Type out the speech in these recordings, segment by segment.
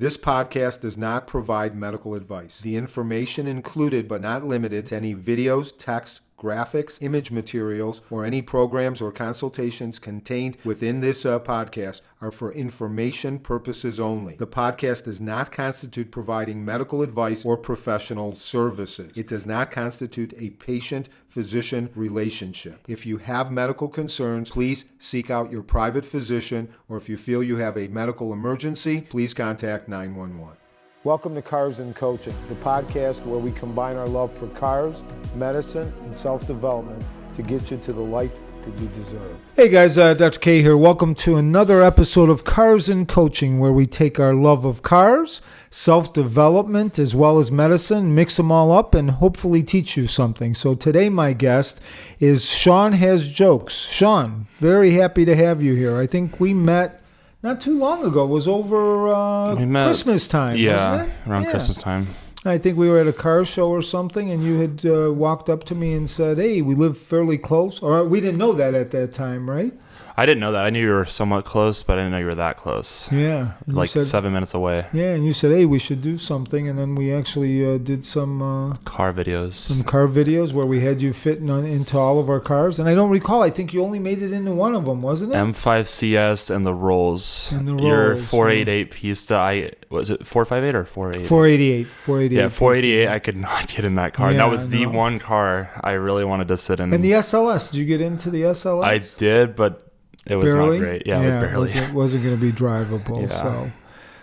This podcast does not provide medical advice. The information included but not limited to any videos, text, graphics, image materials, or any programs or consultations contained within this podcast are for information purposes only. The podcast does not constitute providing medical advice or professional services. It does not constitute a patient-physician relationship. If you have medical concerns, please seek out your private physician, or if you feel you have a medical emergency, please contact 911. Welcome to Kars Koaching, the podcast where we combine our love for cars, medicine, and self-development to get you to the life that you deserve. Hey guys, Dr. K here. Welcome to another episode of Kars Koaching, where we take our love of cars, self-development, as well as medicine, mix them all up, and hopefully teach you something. So today my guest is SeanHasJokes. Sean, very happy to have you here. I think we met not too long ago. It was over Christmas time, wasn't it? Around Christmas time. I think we were at a car show or something, and you had walked up to me and said, hey, we live fairly close. Or we didn't know that at that time, right? I didn't know that. I knew you were somewhat close, but I didn't know you were that close. Yeah. Like 7 minutes away. Yeah, and you said, hey, we should do something. And then we actually did some car videos. Some car videos where we had you fitting into all of our cars. And I don't recall. I think you only made it into one of them, wasn't it? M5 CS and the Rolls. Your 488 Pista. Was it 458 or 488? 488. Yeah, 488. I could not get in that car. Yeah, that was the one car I really wanted to sit in. And the SLS. Did you get into the SLS? I did, but it was barely? Not great. Yeah, it was barely. It wasn't going to be drivable. Yeah.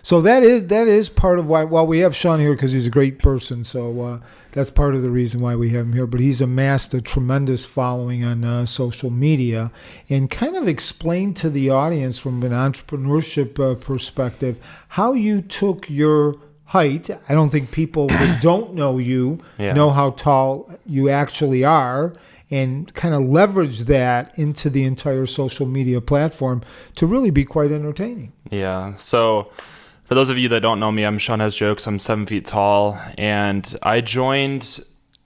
So that is part of why. Well, we have Sean here because he's a great person. So that's part of the reason why we have him here. But he's amassed a tremendous following on social media, and kind of explained to the audience from an entrepreneurship perspective how you took your height. I don't think people that don't know you know how tall you actually are, and kind of leverage that into the entire social media platform to really be quite entertaining. Yeah. So for those of you that don't know me, I'm SeanHasJokes. I'm 7 feet tall, and I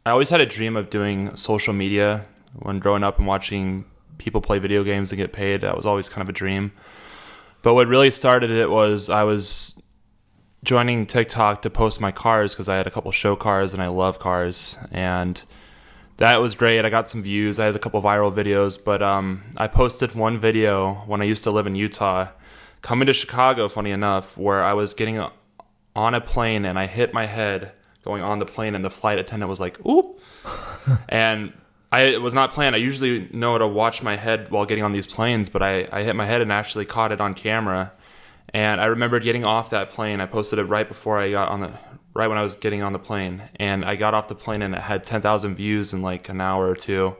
always had a dream of doing social media when growing up and watching people play video games and get paid. That was always kind of a dream. But what really started it was I was joining TikTok to post my cars because I had a couple show cars and I love cars, and that was great. I got some views. I had a couple viral videos, but I posted one video when I used to live in Utah, coming to Chicago, funny enough, where I was getting on a plane and I hit my head going on the plane, and the flight attendant was like, "Oop." And it was not planned. I usually know to watch my head while getting on these planes, but I hit my head and actually caught it on camera. And I remembered getting off that plane. I posted it right when I was getting on the plane, and I got off the plane and it had 10,000 views in like an hour or two,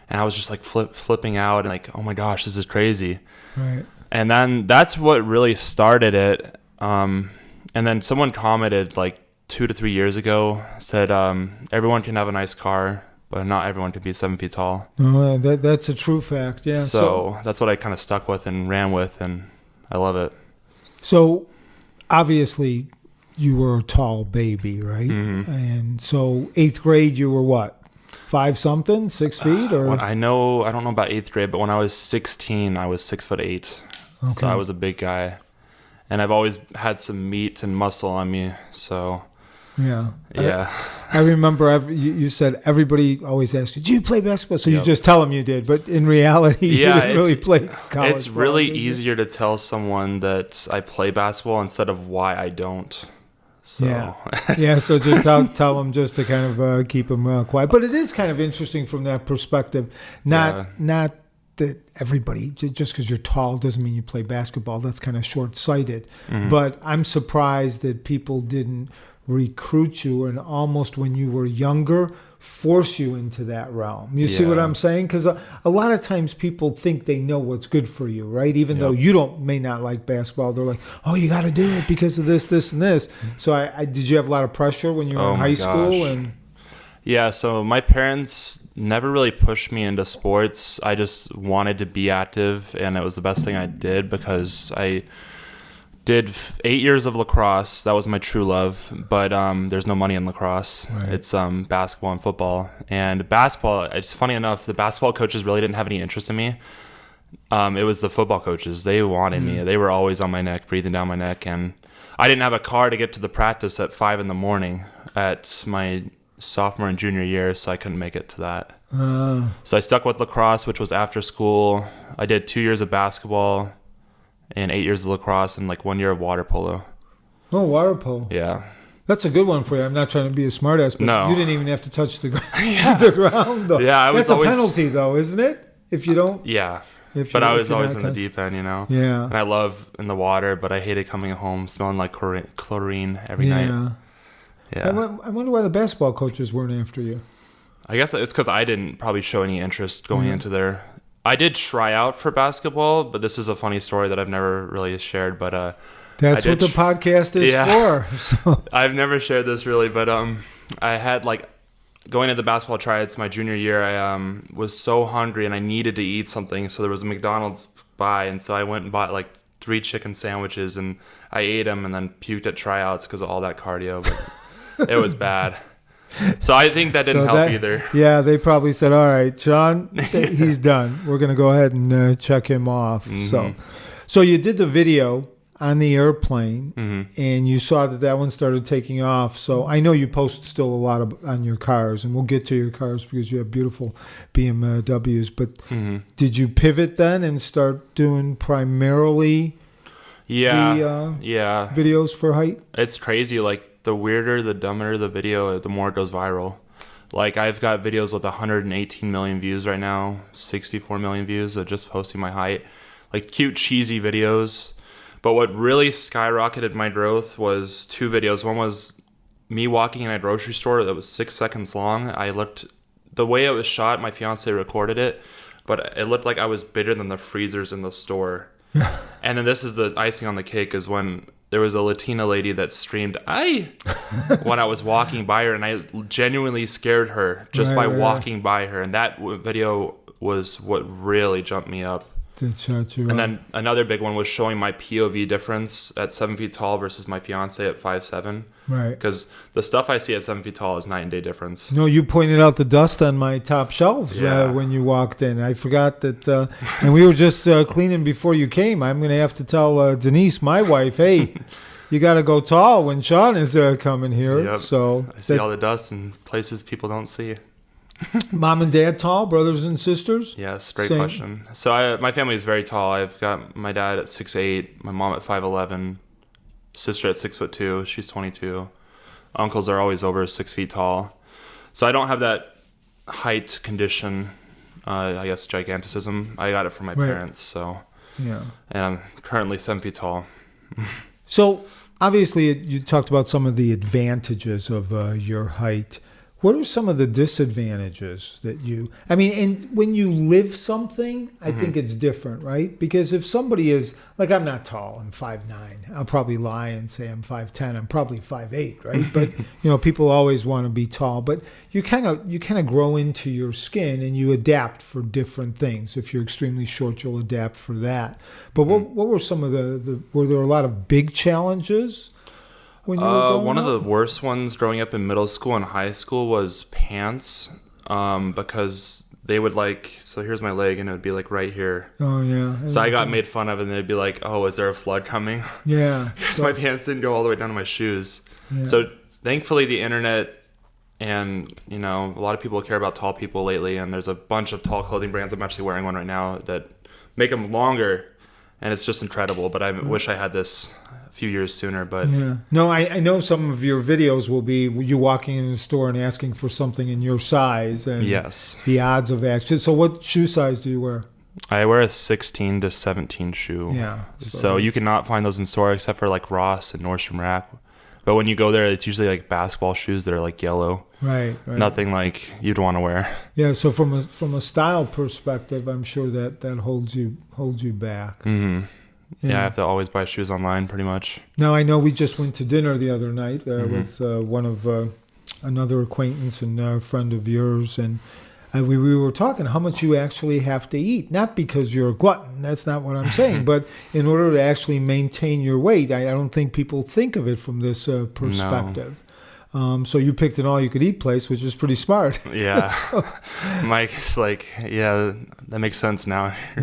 and I was just like flipping out and like, oh my gosh, this is crazy. Right. And then that's what really started it. And then someone commented like 2 to 3 years ago, said everyone can have a nice car, but not everyone can be 7 feet tall. Oh, that's a true fact. Yeah. So that's what I kind of stuck with and ran with, and I love it. So obviously you were a tall baby, right? Mm-hmm. And so 8th grade, you were what? 5-something, 6 feet? Or I don't know about 8th grade, but when I was 16, I was 6'8". Okay. So I was a big guy. And I've always had some meat and muscle on me, so yeah. I remember you said everybody always asks you, do you play basketball? So you just tell them you did, but in reality, you didn't really play college. It's really easier to tell someone that I play basketball instead of why I don't. So. Yeah. So just tell them just to kind of keep them quiet. But it is kind of interesting from that perspective. Not that everybody, just because you're tall doesn't mean you play basketball. That's kind of short-sighted. Mm-hmm. But I'm surprised that people didn't recruit you and almost when you were younger force you into that realm. You see what I'm saying? Because a lot of times people think they know what's good for you, right? Even though you may not like basketball, they're like, oh, you got to do it because of this, and this. So did you have a lot of pressure when you were in high school? And yeah, so my parents never really pushed me into sports. I just wanted to be active, and it was the best thing I did because I did 8 years of lacrosse. That was my true love, but there's no money in lacrosse. Right. It's basketball and football. And basketball, it's funny enough, the basketball coaches really didn't have any interest in me. It was the football coaches. They wanted me. They were always on my neck, breathing down my neck. And I didn't have a car to get to the practice at 5 a.m. at my sophomore and junior year, so I couldn't make it to that. So I stuck with lacrosse, which was after school. I did 2 years of basketball and 8 years of lacrosse and like 1 year of water polo. Oh, water polo. Yeah. That's a good one for you. I'm not trying to be a smartass, but No. you didn't even have to touch the ground, though. Yeah, That's a penalty, though, isn't it? If you don't. Yeah. If But you, I if was you're always not in the deep end, you know? Yeah. And I love in the water, but I hated coming home smelling like chlorine every night. Yeah. I wonder why the basketball coaches weren't after you. I guess it's because I didn't probably show any interest going into there. I did try out for basketball, but this is a funny story that I've never really shared. But that's what the podcast is for. So. I've never shared this really, but I had like going to the basketball tryouts my junior year. I was so hungry and I needed to eat something, so there was a McDonald's by, and so I went and bought like 3 chicken sandwiches and I ate them and then puked at tryouts because of all that cardio. But it was bad. So I think that didn't help either. Yeah, they probably said, all right, Sean, he's done. We're going to go ahead and check him off. So you did the video on the airplane, and you saw that one started taking off. So I know you post still a lot on your cars, and we'll get to your cars because you have beautiful BMWs. But did you pivot then and start doing primarily videos for height? It's crazy. Like, the weirder, the dumber the video, the more it goes viral. Like, I've got videos with 118 million views right now, 64 million views of just posting my height. Like, cute, cheesy videos. But what really skyrocketed my growth was 2 videos. One was me walking in a grocery store that was 6 seconds long. The way it was shot, my fiance recorded it, but it looked like I was bigger than the freezers in the store. And then this is the icing on the cake, is when there was a Latina lady that screamed, "Ay!" when I was walking by her, and I genuinely scared her just by walking by her. And that video was what really jumped me up. And then another big one was showing my POV difference at 7 feet tall versus my fiance at 5'7". Right. Because the stuff I see at 7 feet tall is night and day difference. No, you pointed out the dust on my top shelves when you walked in. I forgot that, and we were just cleaning before you came. I'm going to have to tell Denise, my wife, hey, you got to go tall when Sean is coming here. Yep. So I see all the dust in places people don't see. Mom and dad tall, brothers and sisters? Yes, great question. So my family is very tall. I've got my dad at 6'8", my mom at 5'11", sister at 6'2", she's 22. Uncles are always over 6 feet tall. So I don't have that height condition, I guess giganticism. I got it from my parents. So and I'm currently 7 feet tall. So obviously you talked about some of the advantages of your height. What are some of the disadvantages that and when you live something, I think it's different, right? Because if somebody is, like, I'm not tall, I'm 5'9". I'll probably lie and say I'm 5'10". I'm probably 5'8", right? But, people always want to be tall. But you kind of grow into your skin and you adapt for different things. If you're extremely short, you'll adapt for that. But what were some of were there a lot of big challenges? One of the worst ones growing up in middle school and high school was pants, because they would so here's my leg and it would be like right here. Oh yeah. So I got made fun of and they'd be like, "Oh, is there a flood coming?" Yeah. Because my pants didn't go all the way down to my shoes. Yeah. So thankfully the internet and, a lot of people care about tall people lately, and there's a bunch of tall clothing brands. I'm actually wearing one right now that make them longer, and it's just incredible. But I wish I had this few years sooner, but no, I know some of your videos will be you walking in the store and asking for something in your size, and the odds of actually. So what shoe size do you wear? I wear a 16 to 17 shoe. Yeah. So you cannot find those in store except for like Ross and Nordstrom Rack. But when you go there, it's usually like basketball shoes that are like yellow. Right. Nothing like you'd want to wear. Yeah. So from a style perspective, I'm sure that holds you back. Mm-hmm. Yeah, I have to always buy shoes online pretty much. Now, I know we just went to dinner the other night with one of another acquaintance and a friend of yours, and we were talking how much you actually have to eat. Not because you're a glutton, that's not what I'm saying, but in order to actually maintain your weight. I don't think people think of it from this perspective. So you picked an all-you-could-eat place, which is pretty smart. Yeah. Mike's like, yeah, that makes sense now. I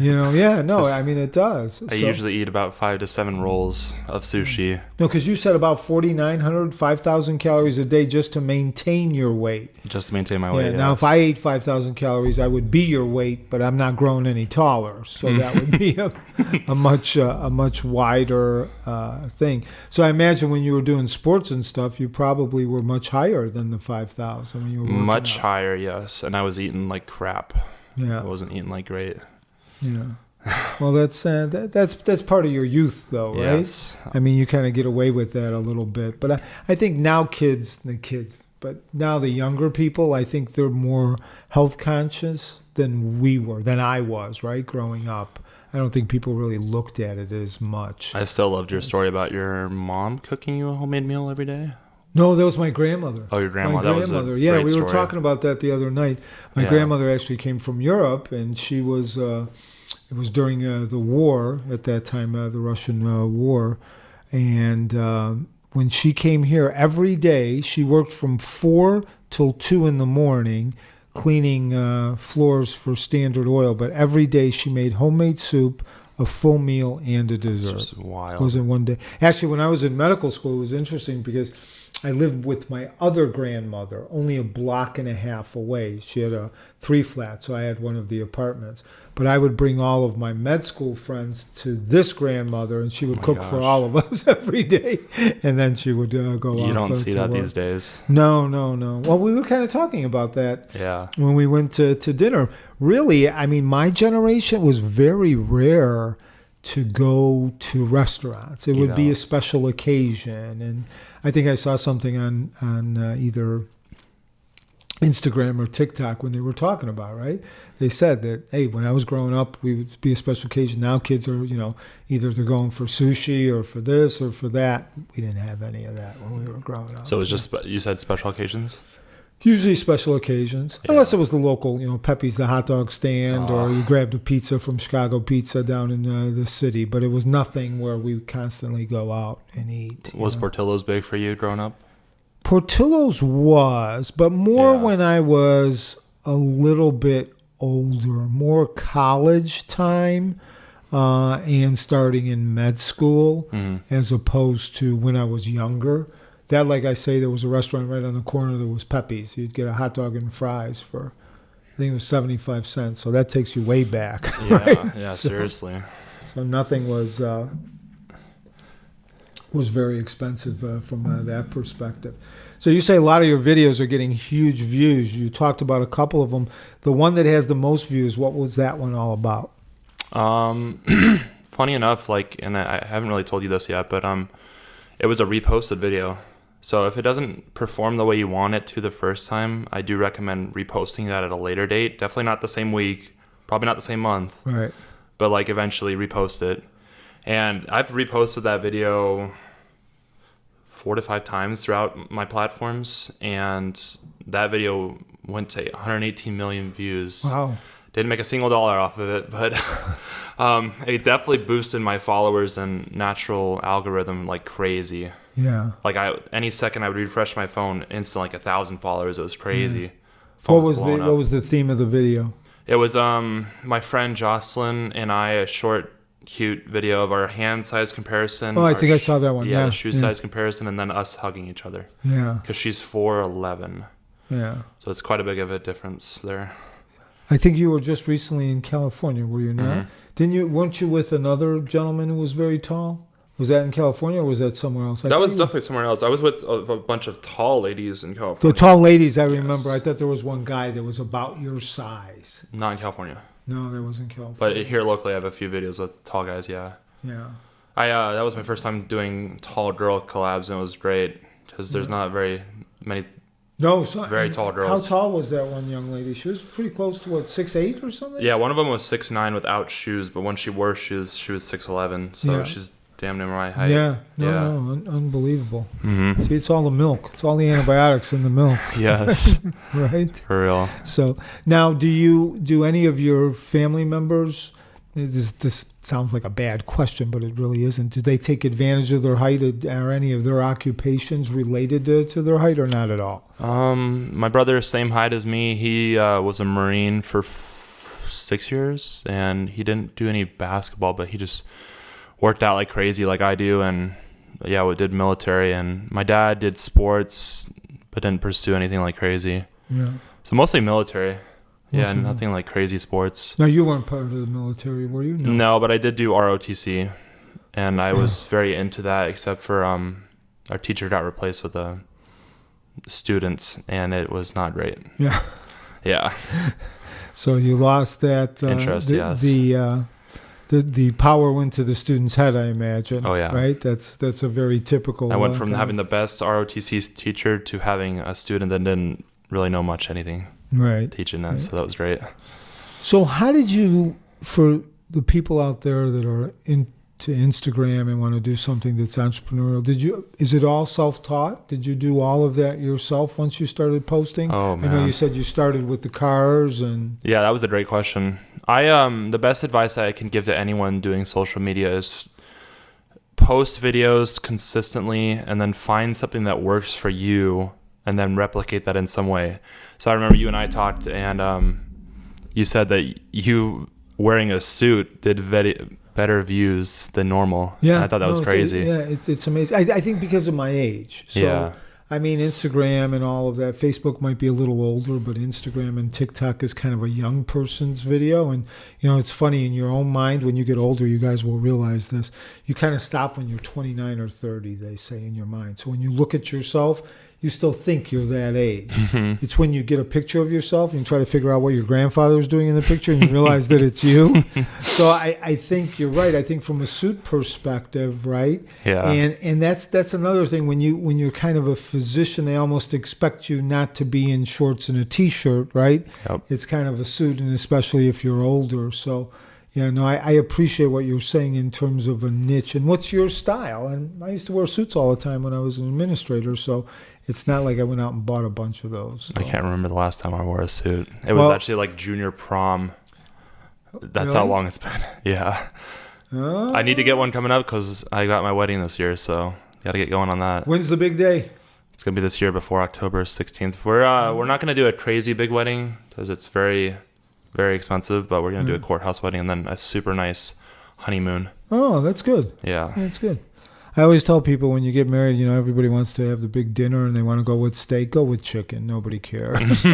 mean, it does. I usually eat about 5 to 7 rolls of sushi. No, because you said about 4,900, 5,000 calories a day just to maintain your weight. Just to maintain my weight, Now, if I ate 5,000 calories, I would be your weight, but I'm not growing any taller. So that would be a much wider thing. So I imagine when you were doing sports and stuff, you probably were much higher than the 5,000 when you were working much out. higher, yes. And I was eating like crap. Yeah. I wasn't eating like great. Yeah. Well, that's part of your youth, though, right? Yes. I mean, you kind of get away with that a little bit. But I think now but now the younger people, I think they're more health conscious than I was, right, growing up. I don't think people really looked at it as much. I still loved your story about your mom cooking you a homemade meal every day. No, that was my grandmother. Oh, your grandma. My that grandmother. Was a yeah, great we story. were talking about that the other night. My grandmother actually came from Europe, and she was. It was during the war at that time, the Russian war, and when she came here every day, she worked from 4 till 2 in the morning, cleaning floors for Standard Oil. But every day she made homemade soup, a full meal, and a dessert. It's just wild. It was in one day. Actually, when I was in medical school, it was interesting because I lived with my other grandmother only a block and a half away. She had a 3-flat, so I had one of the apartments. But I would bring all of my med school friends to this grandmother, and she would cook for all of us every day. And then she would go off. You don't see that work. these days. No. Well, we were kind of talking about that when we went to dinner. Really, I mean, my generation was very rare to go to restaurants. It would be a special occasion. And I think I saw something on either Instagram or TikTok when they were talking about, right? They said that, hey, when I was growing up, we would be a special occasion. Now kids are, either they're going for sushi or for this or for that. We didn't have any of that when we were growing up. So it was just, you said special occasions? Usually special occasions, unless it was the local, Pepe's, the hot dog stand, or you grabbed a pizza from Chicago Pizza down in the city. But it was nothing where we would constantly go out and eat. Was Portillo's big for you growing up? Portillo's was, but more when I was a little bit older, more college time, and starting in med school, as opposed to when I was younger. That, like I say, there was a restaurant right on the corner that was Pepe's. You'd get a hot dog and fries for, I think it was 75 cents. So that takes you way back. Right? Yeah, seriously. So nothing was very expensive from that perspective. So you say a lot of your videos are getting huge views. You talked about a couple of them. The one that has the most views, what was that one all about? Funny enough, and I haven't really told you this yet, but it was a reposted video. So if it doesn't perform the way you want it to the first time, I do recommend reposting that at a later date. Definitely not the same week, probably not the same month. Right. But eventually repost it. And I've reposted that video 4 to 5 times throughout my platforms, and that video went to 118 million views. Wow. Didn't make a single dollar off of it, but it definitely boosted my followers and natural algorithm like crazy. Yeah. Any second I would refresh my phone, instantly 1,000 followers. It was crazy. What was the theme of the video? It was my friend Jocelyn and I, a short, cute video of our hand size comparison. Oh, I think I saw that one. Yeah, the shoe size comparison, and then us hugging each other. Yeah. Because she's 4'11". Yeah. So it's quite a big of a difference there. I think you were just recently in California, were you not? Weren't you with another gentleman who was very tall? Was that in California or was that somewhere else? That was definitely somewhere else. I was with a bunch of tall ladies in California. The tall ladies, I remember. I thought there was one guy that was about your size. Not in California. No, that wasn't California. But here locally, I have a few videos with tall guys, yeah. Yeah. That was my first time doing tall girl collabs, and it was great because there's not very many very tall girls. How tall was that one young lady? She was pretty close to, 6'8" or something? Yeah, one of them was 6'9" without shoes, but when she wore shoes, she was 6'11", so she's damn near my height. Yeah. No, unbelievable. Mm-hmm. See, it's all the milk. It's all the antibiotics in the milk. Yes. Right? For real. So now, do any of your family members this sounds like a bad question, but it really isn't. Do they take advantage of their height? Are any of their occupations related to their height or not at all? My brother, same height as me. He was a Marine for 6 years, and he didn't do any basketball, but he just worked out like crazy like I do, and we did military. And my dad did sports, but didn't pursue anything like crazy. Yeah. So mostly military. Yeah, Mostly nothing like crazy sports. No, you weren't part of the military, were you? No, but I did do ROTC, and I was very into that, except for our teacher got replaced with a student, and it was not great. Yeah. Yeah. So you lost that interest, yes. The power went to the student's head, I imagine. Oh, yeah. Right? That's a very typical. I went from having the best ROTC teacher to having a student that didn't really know much anything. Right. Teaching us, so that was great. So how did you, for the people out there that are into Instagram and want to do something that's entrepreneurial, is it all self-taught? Did you do all of that yourself once you started posting? Oh, man. I know you said you started with the cars and... Yeah, that was a great question. The best advice I can give to anyone doing social media is post videos consistently and then find something that works for you and then replicate that in some way. So I remember you and I talked, and you said that you wearing a suit did better views than normal. Yeah, and I thought that was crazy. It's amazing. I think because of my age. So, yeah. I mean, Instagram and all of that. Facebook might be a little older, but Instagram and TikTok is kind of a young person's video. And, it's funny, in your own mind, when you get older, you guys will realize this. You kind of stop when you're 29 or 30, they say, in your mind. So when you look at yourself, you still think you're that age. Mm-hmm. It's when you get a picture of yourself and you try to figure out what your grandfather was doing in the picture and you realize that it's you. So I think you're right. I think from a suit perspective, right? Yeah. And that's another thing. When you're kind of a physician, they almost expect you not to be in shorts and a T-shirt, right? Yep. It's kind of a suit, and especially if you're older. So yeah, no, I appreciate what you're saying in terms of a niche. And what's your style? And I used to wear suits all the time when I was an administrator, so it's not like I went out and bought a bunch of those. So. I can't remember the last time I wore a suit. It was actually like junior prom. That's really? How long it's been. Yeah. I need to get one coming up because I got my wedding this year, so got to get going on that. When's the big day? It's going to be this year before October 16th. We're not going to do a crazy big wedding because it's very, very expensive, but we're going to do a courthouse wedding and then a super nice honeymoon. Oh, that's good. Yeah. That's good. I always tell people when you get married, everybody wants to have the big dinner and they want to go with steak. Go with chicken. Nobody cares.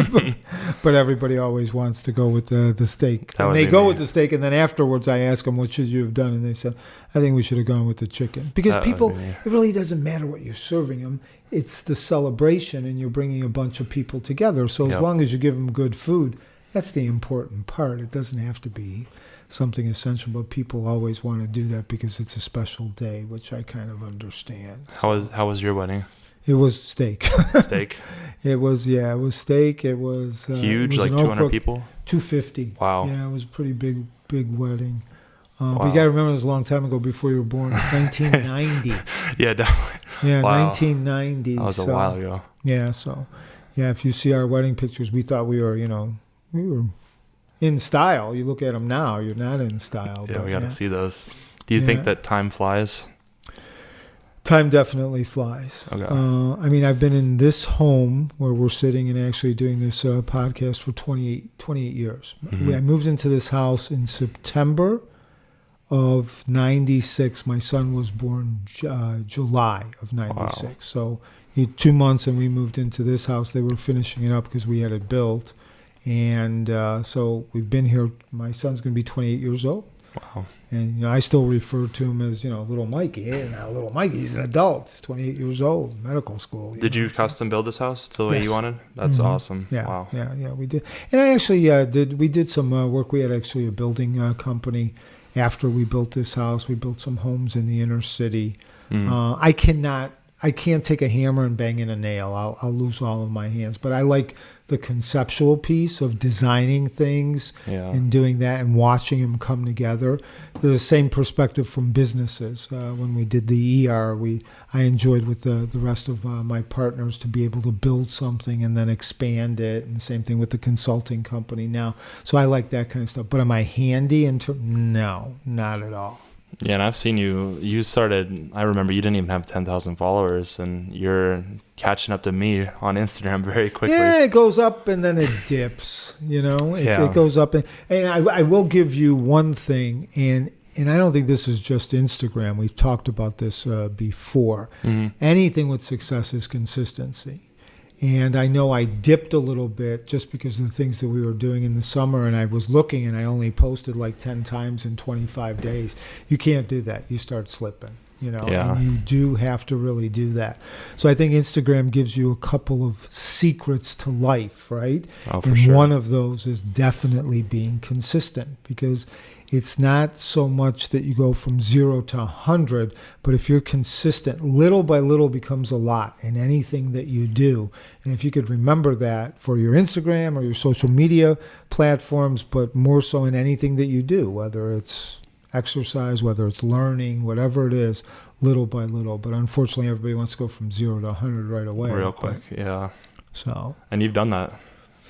But everybody always wants to go with the steak. And they go with the steak, and then afterwards I ask them, what should you have done? And they said, I think we should have gone with the chicken. Because people, it really doesn't matter what you're serving them. It's the celebration, and you're bringing a bunch of people together. So as long as you give them good food, that's the important part. It doesn't have to be something essential, but people always want to do that because it's a special day, which I kind of understand. How was your wedding? It was steak. Steak? It was steak. It was huge, it was like 200 people? 250. Wow. Yeah, it was a pretty big wedding. Wow. But you got to remember, it was a long time ago before you were born. It's 1990. Yeah, definitely. Yeah, wow. 1990. That was a while ago. Yeah, so, if you see our wedding pictures, we thought we were in style. You look at them now, you're not in style. Yeah, we got to see those. Do you think that time flies? Time definitely flies. Okay. I mean, I've been in this home where we're sitting and actually doing this podcast for 28 years. Mm-hmm. I moved into this house in September of 96. My son was born July of 96. Wow. So 2 months and we moved into this house. They were finishing it up because we had it built. And so we've been here. My son's going to be 28 years old. Wow. And I still refer to him as, little Mikey. Hey, now little Mikey's an adult. He's 28 years old, medical school. Did you custom build this house the way you wanted? That's awesome. Yeah, wow. Yeah, we did. And I actually did some work. We had actually a building company after we built this house. We built some homes in the inner city. I I can't take a hammer and bang in a nail. I'll lose all of my hands. But I like the conceptual piece of designing things and doing that and watching them come together. The same perspective from businesses. When we did the ER, I enjoyed with the rest of my partners to be able to build something and then expand it. And same thing with the consulting company now. So I like that kind of stuff. But am I handy? No, not at all. Yeah, and I've seen you started, I remember you didn't even have 10,000 followers, and you're catching up to me on Instagram very quickly. Yeah, it goes up and then it dips, It goes up. And I will give you one thing, and I don't think this is just Instagram. We've talked about this before. Mm-hmm. Anything with success is consistency. And I know I dipped a little bit just because of the things that we were doing in the summer, and I was looking and I only posted like 10 times in 25 days. You can't do that. You start slipping, and you do have to really do that. So I think Instagram gives you a couple of secrets to life, right? Oh, for and sure. One of those is definitely being consistent, because it's not so much that you go from 0 to 100, but if you're consistent, little by little becomes a lot in anything that you do. And if you could remember that for your Instagram or your social media platforms, but more so in anything that you do, whether it's exercise, whether it's learning, whatever it is, little by little. But unfortunately, everybody wants to go from 0 to 100 right away. Real quick, yeah. So. And you've done that.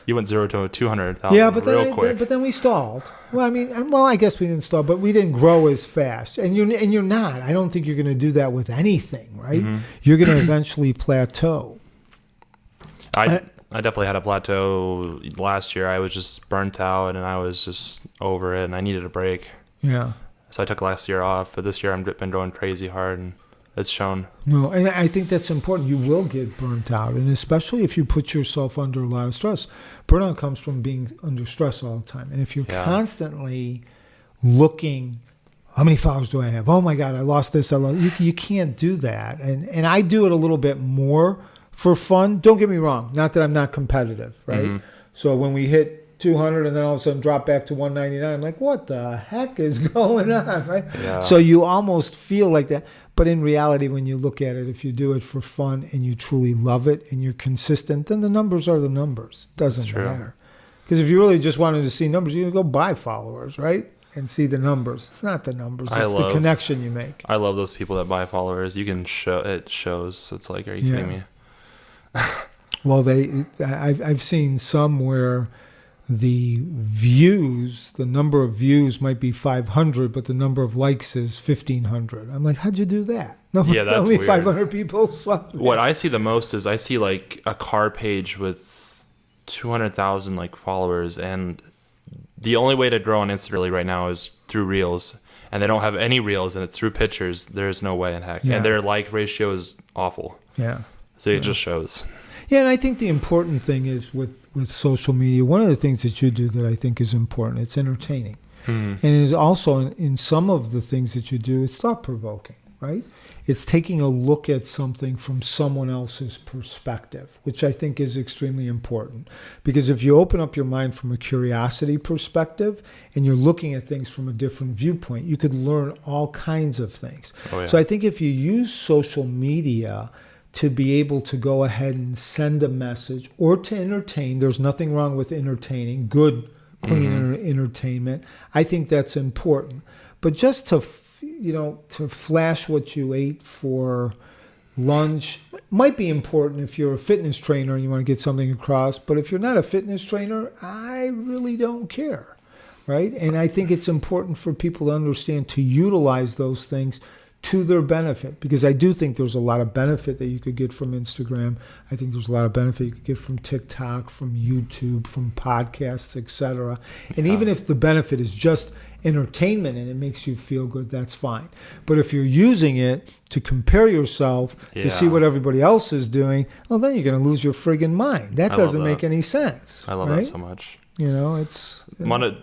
You went 0 to 200,000 real quick. But then we stalled. Well, I guess we didn't stall, but we didn't grow as fast. And you're not. I don't think you're going to do that with anything, right? Mm-hmm. You're going to eventually plateau. I definitely had a plateau last year. I was just burnt out, and I was just over it, and I needed a break. Yeah. So I took last year off, but this year I've been going crazy hard, and it's shown. No, and I think that's important. You will get burnt out, and especially if you put yourself under a lot of stress. Burnout comes from being under stress all the time. And if you're constantly looking, how many followers do I have? Oh my God, I lost this. You can't do that. And I do it a little bit more for fun. Don't get me wrong. Not that I'm not competitive, right? Mm-hmm. So when we hit 200 and then all of a sudden drop back to 199, I'm like, what the heck is going on, right? Yeah. So you almost feel like that. But in reality, when you look at it, if you do it for fun and you truly love it and you're consistent, then the numbers are the numbers. It doesn't matter. Because if you really just wanted to see numbers, you can go buy followers, right? And see the numbers. It's not the numbers. It's the connection you make. I love those people that buy followers. You can show it shows. It's like, are you kidding me? Well, I've seen some where the number of views might be 500, but the number of likes is 1,500. I'm like, how'd you do that? That's only weird. 500 people saw that. What I see the most is I see like a car page with 200,000 like followers, and the only way to grow on Instagram right now is through Reels, and they don't have any Reels, and it's through pictures. There's no way in heck. Yeah. And their like ratio is awful. Yeah. So it just shows. Yeah, and I think the important thing is with social media, one of the things that you do that I think is important, it's entertaining. Mm-hmm. And it is also, in some of the things that you do, it's thought-provoking, right? It's taking a look at something from someone else's perspective, which I think is extremely important. Because if you open up your mind from a curiosity perspective and you're looking at things from a different viewpoint, you could learn all kinds of things. Oh, yeah. So I think if you use social media to be able to go ahead and send a message or to entertain. There's nothing wrong with entertaining, good, clean entertainment. I think that's important. But just to flash what you ate for lunch might be important if you're a fitness trainer and you want to get something across. But if you're not a fitness trainer, I really don't care, right? And I think it's important for people to understand to utilize those things to their benefit, because I do think there's a lot of benefit that you could get from Instagram. I think there's a lot of benefit you could get from TikTok, from YouTube, from podcasts, etc. And even if the benefit is just entertainment and it makes you feel good, that's fine. But if you're using it to compare yourself to see what everybody else is doing, well, then you're going to lose your friggin' mind. That doesn't make any sense. I love that so much. It's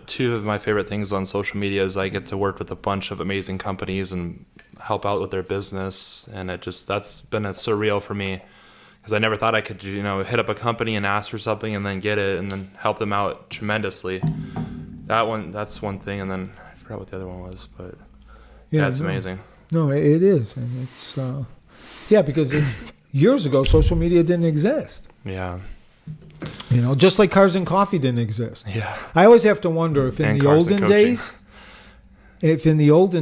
two of my favorite things on social media is I get to work with a bunch of amazing companies and help out with their business, and that's been surreal for me, because I never thought I could hit up a company and ask for something and then get it and then help them out tremendously. That's one thing, and then I forgot what the other one was, but it's amazing. No, it is, and it's Yeah, because years ago, social media didn't exist. Yeah. Just like Cars and Coffee didn't exist. Yeah. I always have to wonder if in And the Kars olden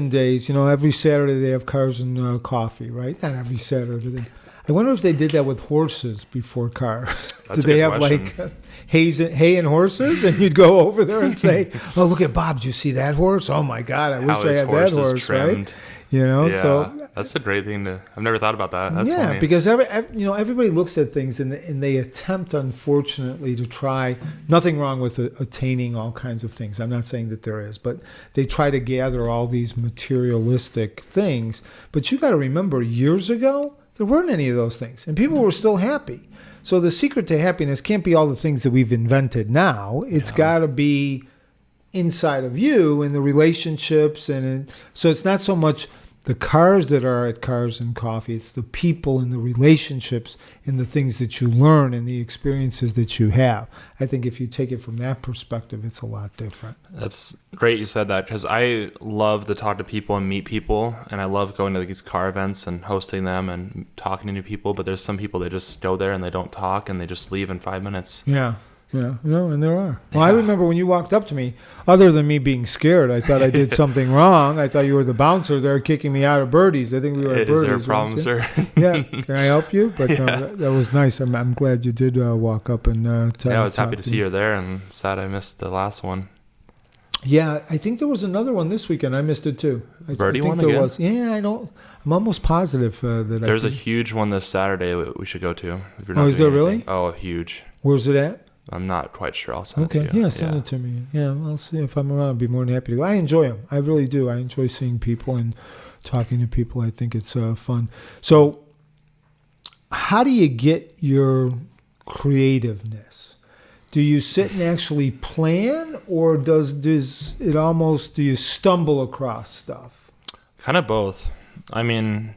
days, every Saturday they have Cars and Coffee, right? Not every Saturday. I wonder if they did that with horses before cars. That's Did a they good have question. hay and horses? And you'd go over there and say, "Oh, look at Bob! Did you see that horse? Oh my God, I wish I had that horse." Trimmed. Right? Yeah, So that's a great thing I've never thought about that. That's yeah, funny. because everybody looks at things and they attempt, unfortunately, to try. Nothing wrong with attaining all kinds of things. I'm not saying that there is, but they try to gather all these materialistic things. But you got to remember, years ago, there weren't any of those things, and people were still happy. So the secret to happiness can't be all the things that we've invented now. It's got to be inside of you and the relationships, so it's not so much the cars that are at Cars and Coffee. It's the people and the relationships and the things that you learn and the experiences that you have. I think if you take it from that perspective, it's a lot different. That's great you said that, because I love to talk to people and meet people, and I love going to these car events and hosting them and talking to new people. But there's some people that just go there and they don't talk and they just leave in 5 minutes. Yeah. And there are. Well, I remember when you walked up to me, other than me being scared, I thought I did something wrong. I thought you were the bouncer there kicking me out of Birdies. I think we were at Birdies. Is there a problem, sir? Yeah. Can I help you? But that was nice. I'm glad you did walk up and I was happy to see you there, and sad I missed the last one. Yeah, I think there was another one this weekend. I missed it too. Birdie I think one there again? was. Yeah, I'm almost positive that There's a huge one this Saturday we should go to. If you're Oh, not is doing there anything. really? Oh, huge. Where's it at? I'm not quite sure. I'll send it to Okay, you. yeah, send it to me. Yeah, I'll see if I'm around. I'd be more than happy to go. I enjoy them. I really do. I enjoy seeing people and talking to people. I think it's fun. So how do you get your creativeness? Do you sit and actually plan, or do you stumble across stuff? Kind of both. I mean,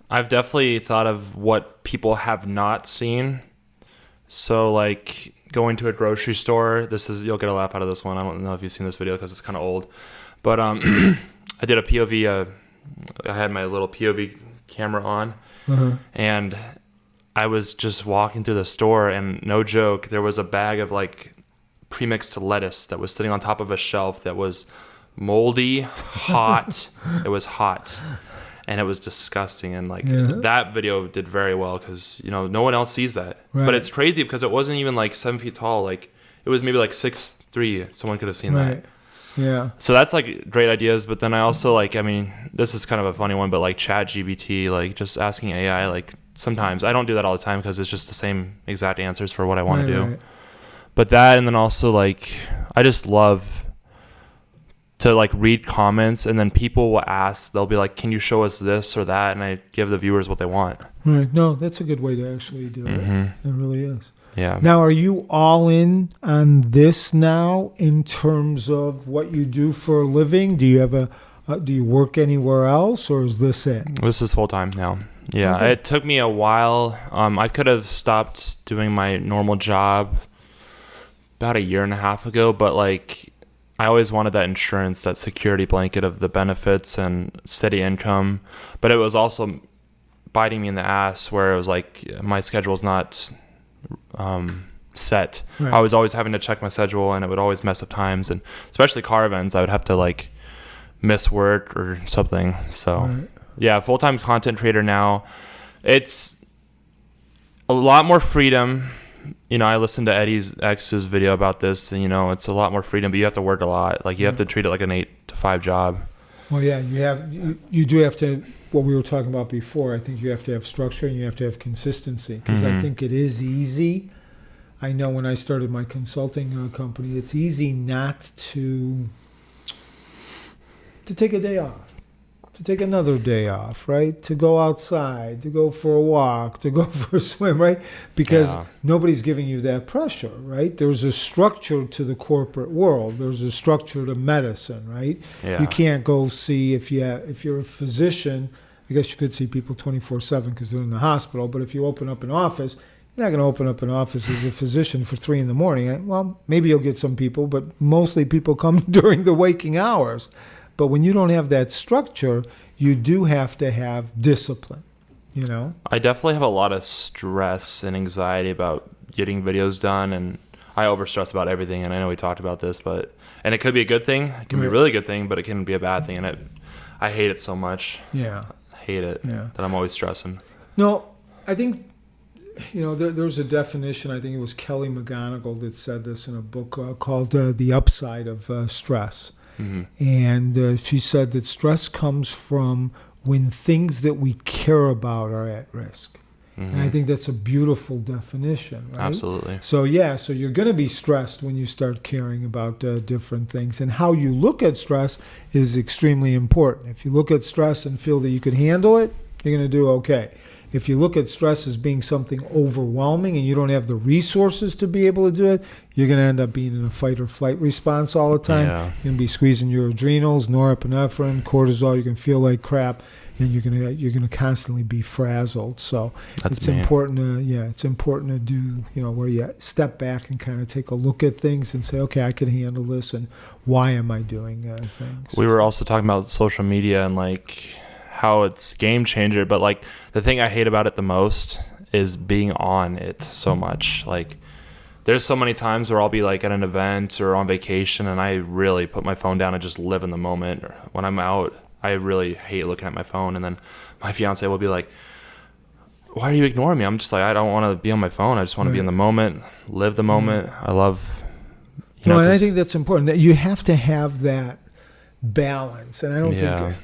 I've definitely thought of what people have not seen. So, like, going to a grocery store, you'll get a laugh out of this one. I don't know if you've seen this video because it's kind of old. But I did a POV. I had my little POV camera on. And I was just walking through the store, and no joke, there was a bag of, like, premixed lettuce that was sitting on top of a shelf that was moldy, hot. It was hot. And it was disgusting. And that video did very well because, no one else sees that. Right. But it's crazy because it wasn't even like 7 feet tall. Like, it was maybe like 6'3". Someone could have seen that. Yeah. So that's like great ideas. But then I also this is kind of a funny one, but like ChatGPT, like just asking AI, like sometimes I don't do that all the time because it's just the same exact answers for what I want to do. Right. But that, and then also like, I just love to like read comments, and then people will ask, they'll be like, can you show us this or that? And I give the viewers what they want. Right. No, that's a good way to actually do it. It really is. Yeah. Now, are you all in on this now in terms of what you do for a living? Do you have do you work anywhere else, or is this it? This is full time now. Yeah. Okay. It took me a while. I could have stopped doing my normal job about 1.5 years ago, but like, I always wanted that insurance, that security blanket of the benefits and steady income. But it was also biting me in the ass where it was like my schedule's not set. Right. I was always having to check my schedule, and it would always mess up times. And especially car events, I would have to like miss work or something. So yeah, full-time content creator now. It's a lot more freedom. I listened to Eddie's ex's video about this, and it's a lot more freedom, but you have to work a lot. Like, you have to treat it like an 8 to 5 job. Well, yeah, you do have to, what we were talking about before, I think you have to have structure and you have to have consistency, because I think it is easy. I know when I started my consulting company, it's easy not to take a day off, to take another day off, right? To go outside, to go for a walk, to go for a swim, right? Because nobody's giving you that pressure, right? There's a structure to the corporate world. There's a structure to medicine, right? Yeah. You can't go see, if you're a physician, I guess you could see people 24/7 because they're in the hospital, but if you open up an office, you're not going to open up an office as a physician for 3 a.m. Well, maybe you'll get some people, but mostly people come during the waking hours. But when you don't have that structure, you do have to have discipline. you know? I definitely have a lot of stress and anxiety about getting videos done, and I overstress about everything. And I know we talked about this, and it could be a good thing. It can be a really good thing, but it can be a bad thing. And I hate it so much. Yeah. I hate it that I'm always stressing. No, I think, there's a definition. I think it was Kelly McGonigal that said this in a book called The Upside of Stress. Mm-hmm. And she said that stress comes from when things that we care about are at risk. Mm-hmm. And I think that's a beautiful definition, right? Absolutely. So you're going to be stressed when you start caring about different things. And how you look at stress is extremely important. If you look at stress and feel that you can handle it, you're going to do okay. If you look at stress as being something overwhelming and you don't have the resources to be able to do it, you're going to end up being in a fight or flight response all the time. Yeah. You're going to be squeezing your adrenals, norepinephrine, cortisol. You're going to feel like crap, and you're going to constantly be frazzled. So it's important to do, where you step back and kind of take a look at things and say, okay, I can handle this, and why am I doing things? We were also talking about social media and how it's game changer, but the thing I hate about it the most is being on it so much. There's so many times where I'll be at an event or on vacation, and I really put my phone down and just live in the moment. Or when I'm out, I really hate looking at my phone, and then my fiance will be like, why are you ignoring me? I'm just I don't want to be on my phone. I just want to be in the moment, live the moment. I love and I think that's important, that you have to have that balance. And I don't think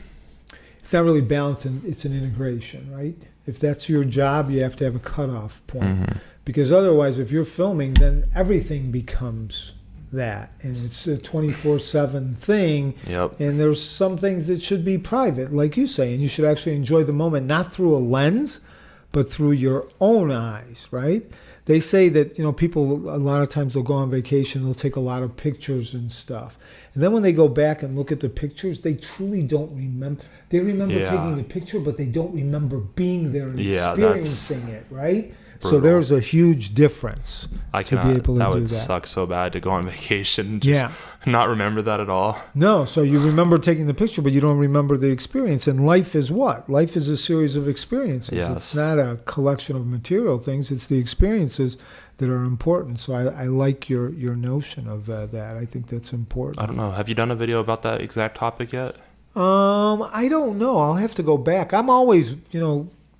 it's not really balance, and it's an integration, right? If that's your job, you have to have a cutoff point. Mm-hmm. Because otherwise, if you're filming, then everything becomes that. And it's a 24/7 thing. Yep. And there's some things that should be private, like you say, and you should actually enjoy the moment, not through a lens, but through your own eyes, right? They say that, people, a lot of times they'll go on vacation, they'll take a lot of pictures and stuff. And then when they go back and look at the pictures, they truly don't remember. They remember taking the picture, but they don't remember being there and experiencing it, right? Brutal. So there's a huge difference to be able to do that. That would suck so bad to go on vacation and just not remember that at all. No, so you remember taking the picture, but you don't remember the experience. And life is what? Life is a series of experiences. Yes. It's not a collection of material things. It's the experiences that are important. So I like your notion of that. I think that's important. I don't know. Have you done a video about that exact topic yet? I don't know. I'll have to go back. I'm always,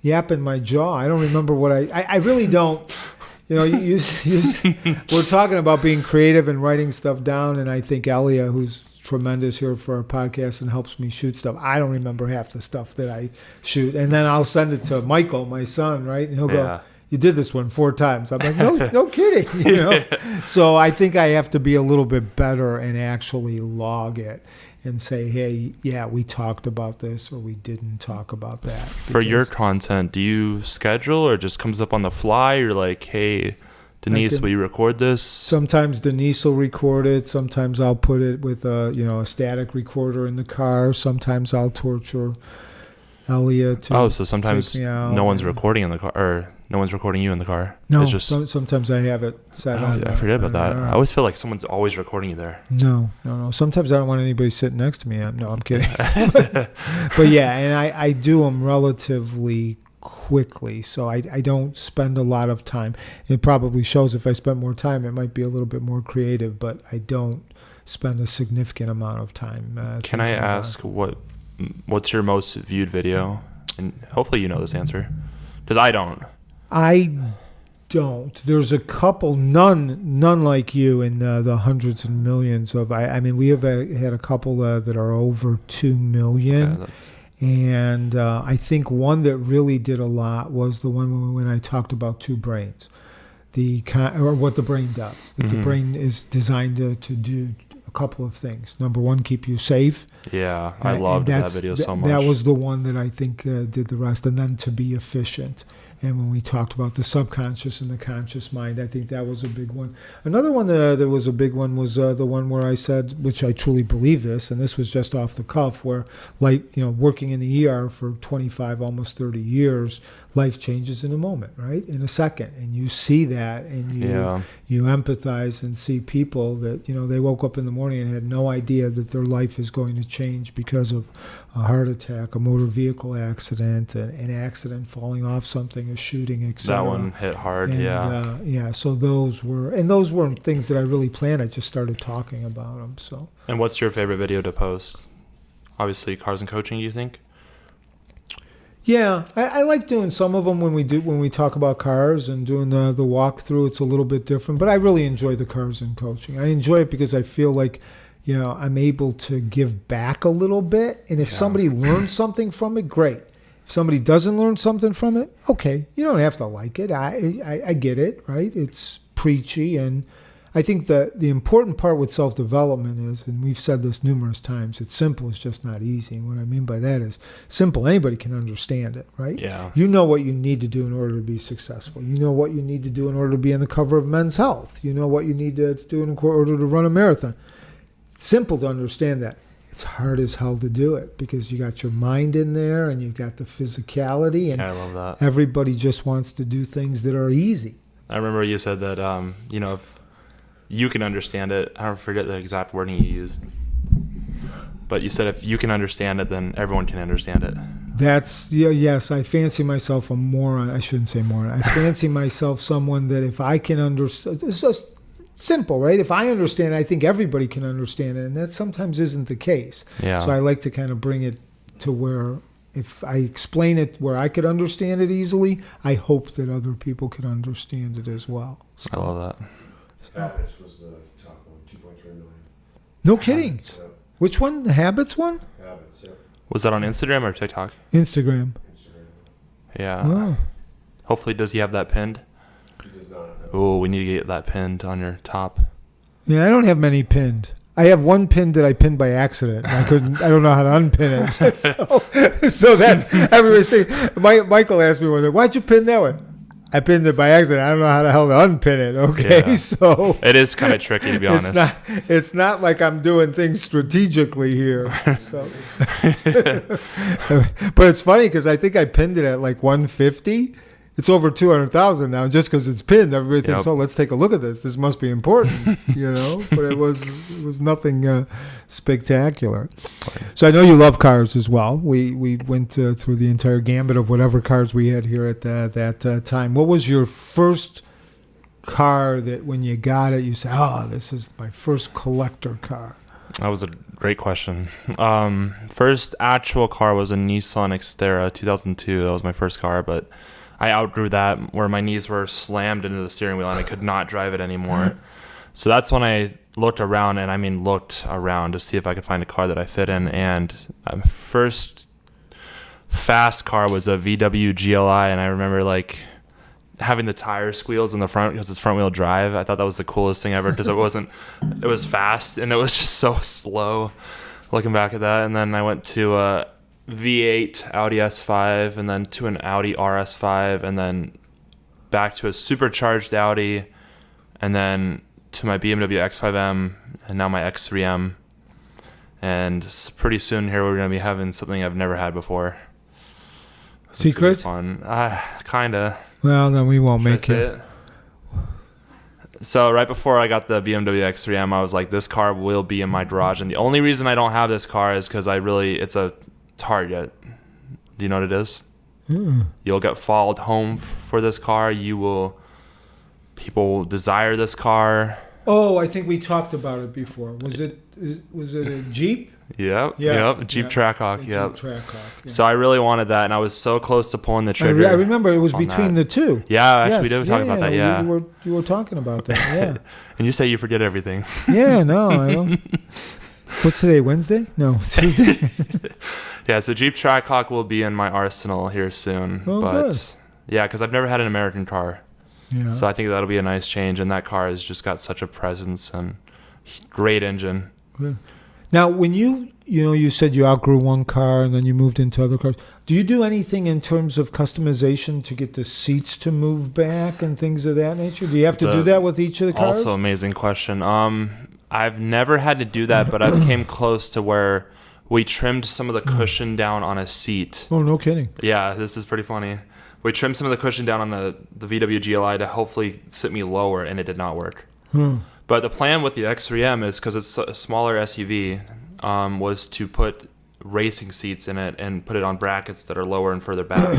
yapping my jaw. I don't remember what I really don't. We're talking about being creative and writing stuff down, and I think Elia, who's tremendous here for our podcast and helps me shoot stuff, I don't remember half the stuff that I shoot. And then I'll send it to Michael, my son, right? And he'll go, you did this one 4 times. I'm like, no kidding. So I think I have to be a little bit better and actually log it and say, hey, we talked about this, or we didn't talk about that. For your content, do you schedule, or just comes up on the fly? You're like, hey, Denise, will you record this? Sometimes Denise will record it. Sometimes I'll put it with a static recorder in the car. Sometimes I'll torture Elia to so sometimes no one's recording in the car, or no one's recording you in the car. No, it's just, sometimes I have it set on. I forget about that. I always feel like someone's always recording you there. No. Sometimes I don't want anybody sitting next to me. No, I'm kidding. but yeah, and I do them relatively quickly, so I don't spend a lot of time. It probably shows if I spend more time, it might be a little bit more creative, but I don't spend a significant amount of time. Can I ask what's your most viewed video? And hopefully you know this answer, because I don't. There's a couple, none like you in the hundreds and millions of. I mean, we have had a couple that are over 2 million. And I think one that really did a lot was the one when I talked about 2 brains, or what the brain does. That the brain is designed to do a couple of things. Number one, keep you safe. Yeah, I loved that video so much. That was the one that I think did the rest. And then to be efficient. And when we talked about the subconscious and the conscious mind, I think that was a big one. Another one that was a big one was the one where I said, which I truly believe this, and this was just off the cuff, where, like, working in the ER for 25, almost 30 years, life changes in a moment, right? In a second. And you see that, and you empathize and see people that, they woke up in the morning and had no idea that their life is going to change because of a heart attack, a motor vehicle accident, an accident falling off something, a shooting, etc. That one hit hard, and, so those weren't things that I really planned. I just started talking about them. So. And what's your favorite video to post? Obviously, Kars and Coaching, you think? Yeah, I like doing some of them when we talk about cars and doing the walkthrough. It's a little bit different, but I really enjoy the Kars and Coaching. I enjoy it because I feel like, I'm able to give back a little bit. And if somebody learns something from it, great. If somebody doesn't learn something from it, okay. You don't have to like it. I get it, right? It's preachy. And I think that the important part with self-development is, and we've said this numerous times, it's simple, it's just not easy. And what I mean by that is simple. Anybody can understand it, right? Yeah. You know what you need to do in order to be successful. You know what you need to do in order to be on the cover of Men's Health. You know what you need to do in order to run a marathon. It's simple to understand that. It's hard as hell to do it because you got your mind in there and you've got the physicality, and I love that. Everybody just wants to do things that are easy. I remember you said that, if you can understand it, I don't forget the exact wording you used, but you said if you can understand it, then everyone can understand it. Yes, I fancy myself a moron. I shouldn't say moron. I fancy myself someone that if I can understand, it's just simple, right? If I understand it, I think everybody can understand it, and that sometimes isn't the case. Yeah. So I like to kind of bring it to where if I explain it where I could understand it easily, I hope that other people can understand it as well. So. I love that. Habits was the top one, 2.3 million. No kidding. Habits. Yep. Which one? The Habits one? Habits, yep. Was that on Instagram or TikTok? Instagram. Yeah. Oh. Hopefully, does he have that pinned? He does not. Oh, we need to get that pinned on your top. Yeah, I don't have many pinned. I have one pin that I pinned by accident. I don't know how to unpin it. so that's everybody's thing. Michael asked me one day, why'd you pin that one? I pinned it by accident. I don't know how the hell to unpin it. Okay, Yeah. So It is kind of tricky, to be honest. It's not like I'm doing things strategically here. So. But it's funny because I think I pinned it at like 150. It's over 200,000 now just because it's pinned. Everybody thinks, Yep. oh, let's take a look at this. This must be important, But it was nothing spectacular. So I know you love cars as well. We went through the entire gambit of whatever cars we had here at that time. What was your first car that when you got it, you said, oh, this is my first collector car? That was a great question. First actual car was a Nissan Xterra 2002. That was my first car, but I outgrew that where my knees were slammed into the steering wheel and I could not drive it anymore. So that's when I looked around, and I mean looked around to see if I could find a car that I fit in. And my first fast car was a VW GLI, and I remember like having the tire squeals in the front because it's front wheel drive. I thought that was the coolest thing ever because it was fast and it was just so slow looking back at that. And then I went to a V8 Audi S5 and then to an Audi RS5 and then back to a supercharged Audi and then to my BMW X5M and now my X3M. And pretty soon here we're going to be having something I've never had before. Secret? Fun. Kinda. Well, then we won't Should I make say it. So right before I got the BMW X3M, I was like, this car will be in my garage. And the only reason I don't have this car is because it's a Target. Do you know what it is? You'll get followed home for this car. People will desire this car. Oh, I think we talked about it before. Was it a Jeep? Yep. Jeep yeah. Trackhawk. Jeep Yep. Trackhawk. Yeah. So I really wanted that, and I was so close to pulling the I trigger. remember it was on between that. the two. Yeah, actually, Yes. we did talk about that. Yeah. You were talking about that. Yeah. And you say you forget everything. Yeah. No, I don't. What's today? Wednesday? No, Tuesday. Yeah. So Jeep Trackhawk will be in my arsenal here soon. Oh, but good. yeah, because I've never had an American car. Yeah. So I think that'll be a nice change. And that car has just got such a presence and great engine. Good. Now, when you said you outgrew one car and then you moved into other cars, do you do anything in terms of customization to get the seats to move back and things of that nature? Do you have to do that with each of the cars? Also, amazing question. I've never had to do that, but I've came close to where we trimmed some of the cushion down on a seat. Oh, no kidding. Yeah, this is pretty funny. We trimmed some of the cushion down on the VW GLI to hopefully sit me lower, and it did not work. But the plan with the X3M is, because it's a smaller SUV, was to put racing seats in it and put it on brackets that are lower and further back.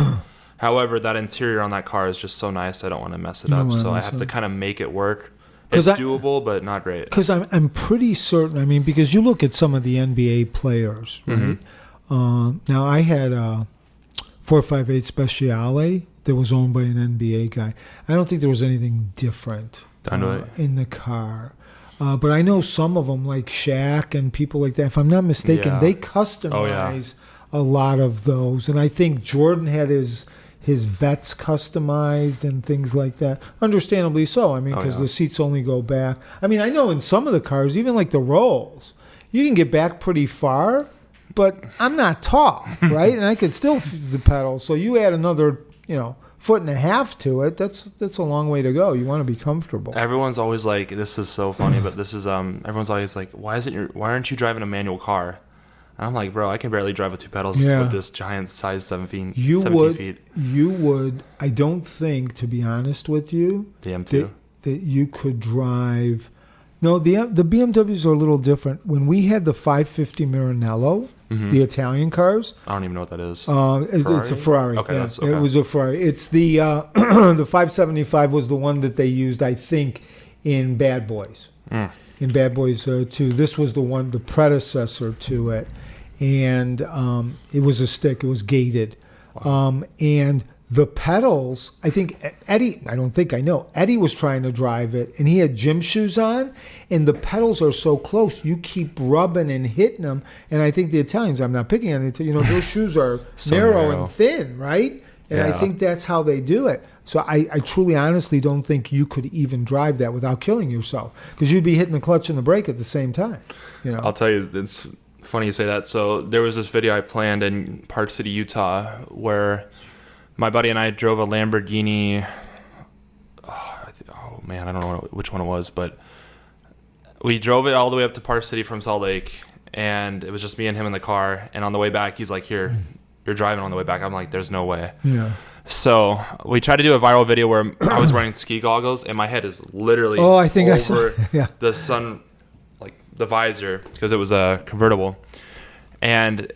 However, that interior on that car is just so nice, I don't want to mess it up. So I have to kind of make it work. It's doable, but not great. Because I'm pretty certain, I mean, because you look at some of the NBA players, right? Now, I had a 458 Speciale that was owned by an NBA guy. I don't think there was anything different in the car. But I know some of them, like Shaq and people like that, if I'm not mistaken, they customize a lot of those. And I think Jordan had his vets customized and things like that. Understandably so. I mean, because the seats only go back. I mean, I know in some of the cars, even like the Rolls, you can get back pretty far, but I'm not tall, right? And I could still the pedal. So you add another, foot and a half to it. That's a long way to go. You want to be comfortable. Everyone's always like, this is so funny, but this is everyone's always like, why aren't you driving a manual car? And I'm like, bro, I can barely drive with two pedals with this giant size 17 feet. You would. I don't think, to be honest with you, the M2 that you could drive. No, the BMWs are a little different. When we had the 550 Maranello, the Italian cars. I don't even know what that is. It's a Ferrari. Okay, yeah, okay. It was a Ferrari. It's the the 575 was the one that they used, I think, in Bad Boys. In Bad Boys 2. This was the predecessor to it. And it was a stick. It was gated. Wow. And the pedals, I think Eddie was trying to drive it, and he had gym shoes on, and the pedals are so close, you keep rubbing and hitting them. And I think the Italians, I'm not picking on it, those shoes are so narrow and thin, right? And I think that's how they do it. So I truly, honestly don't think you could even drive that without killing yourself, because you'd be hitting the clutch and the brake at the same time. I'll tell you, it's funny you say that. So there was this video I planned in Park City, Utah, where my buddy and I drove a Lamborghini. Oh man, I don't know which one it was, but we drove it all the way up to Park City from Salt Lake, and it was just me and him in the car. And on the way back, he's like, "Here, you're driving on the way back." I'm like, "There's no way." Yeah. So we tried to do a viral video where I was wearing ski goggles, and my head is literally over the sun, like the visor, because it was a convertible, and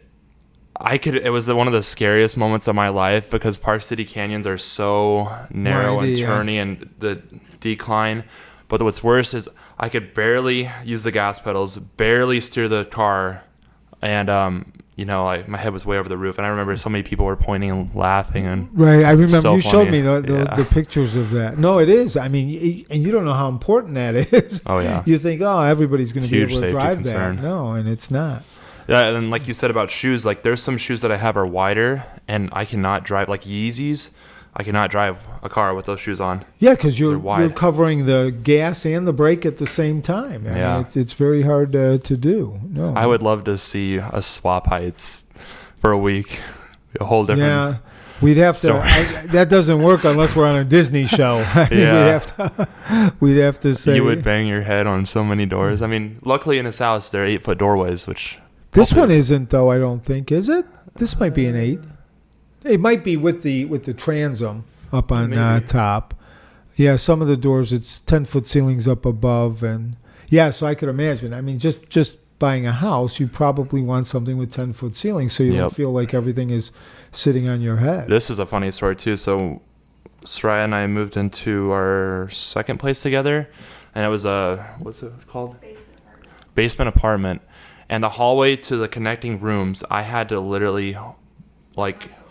it was one of the scariest moments of my life, because Park City canyons are so narrow and turny and the decline. But what's worse is I could barely use the gas pedals, barely steer the car, and my head was way over the roof. And I remember so many people were pointing and laughing. And right, I remember so you funny. showed me the pictures of that. No, it is. I mean, and you don't know how important that is. Oh yeah. You think, everybody's going to be able to drive concern. that. No, and it's not. Yeah, and then like you said about shoes, like there's some shoes that I have are wider, and I cannot drive, like Yeezys. I cannot drive a car with those shoes on. Yeah, because you're covering the gas and the brake at the same time. I mean, it's very hard to do. No, I would love to see us swap heights for a week. A whole different. Yeah, we'd have to. That doesn't work unless we're on a Disney show. We'd have to say you would bang your head on so many doors. I mean, luckily in this house there are 8-foot doorways, which this one isn't though. I don't think, is it? This might be an 8. It might be with the transom up on top. Yeah, some of the doors, it's 10-foot ceilings up above, and so I could imagine. I mean, just buying a house, you probably want something with 10-foot ceilings, so you don't feel like everything is sitting on your head. This is a funny story too. So Soraya and I moved into our second place together, and it was what's it called? Basement apartment. And the hallway to the connecting rooms, I had to literally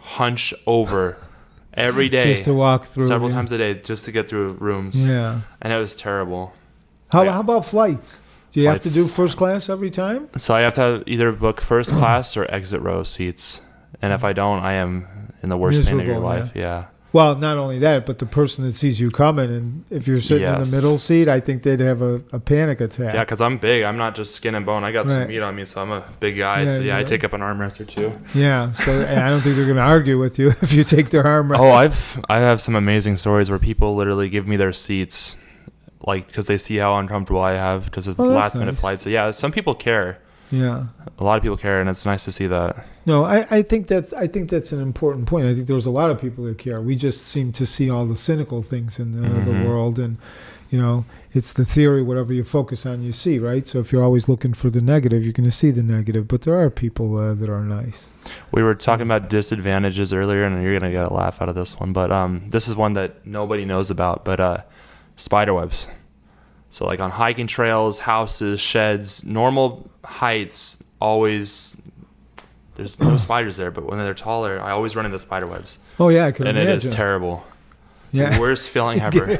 hunch over every day, just to walk through several times a day, just to get through rooms. Yeah, and it was terrible. How about flights? Do you have to do first class every time? So I have to either book first class or exit row seats, and if I don't, I am in the worst pain of your life. Yeah. Well, not only that, but the person that sees you coming, and if you're sitting in the Yes. middle seat, I think they'd have a panic attack. Yeah, because I'm big. I'm not just skin and bone. I got some Right. meat on me, so I'm a big guy. Yeah, So yeah, I you're take up an armrest or two. Yeah, so and I don't think they're going to argue with you if you take their arm. Oh, I have some amazing stories where people literally give me their seats, like because they see how uncomfortable I have because it's Oh, that's last minute nice. flight. So yeah, some people care. Yeah. A lot of people care, and it's nice to see that. No, I think that's an important point. I think there's a lot of people that care. We just seem to see all the cynical things in the world, and it's the theory. Whatever you focus on, you see, right? So if you're always looking for the negative, you're going to see the negative. But there are people that are nice. We were talking about disadvantages earlier, and you're gonna get a laugh out of this one, but this is one that nobody knows about. But spider webs. So like on hiking trails, houses, sheds, normal heights, always there's no spiders there. But when they're taller, I always run into spider webs, Oh yeah, I can and imagine. it is terrible. Yeah. The worst feeling ever.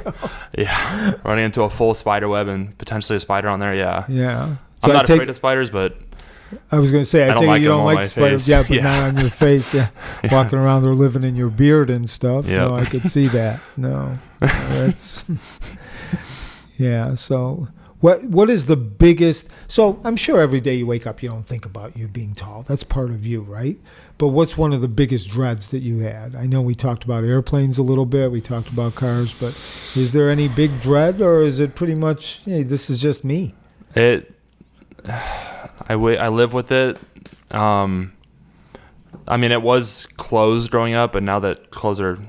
Yeah, running into a full spider web and potentially a spider on there. Yeah, Yeah. I'm not afraid of spiders, but I was going to say, I don't take like it you them don't on like my spiders. face. Yeah, but Yeah. not on your face. Yeah. Walking around there living in your beard and stuff. Yep. No, I could see that. No. That's yeah, so what is the biggest, so I'm sure every day you wake up you don't think about you being tall. That's part of you, right? But what's one of the biggest dreads that you had? I know we talked about airplanes a little bit, we talked about cars, but is there any big dread, or is it pretty much, hey, this is just me? I live with it. I mean, it was clothes growing up, and now that clothes are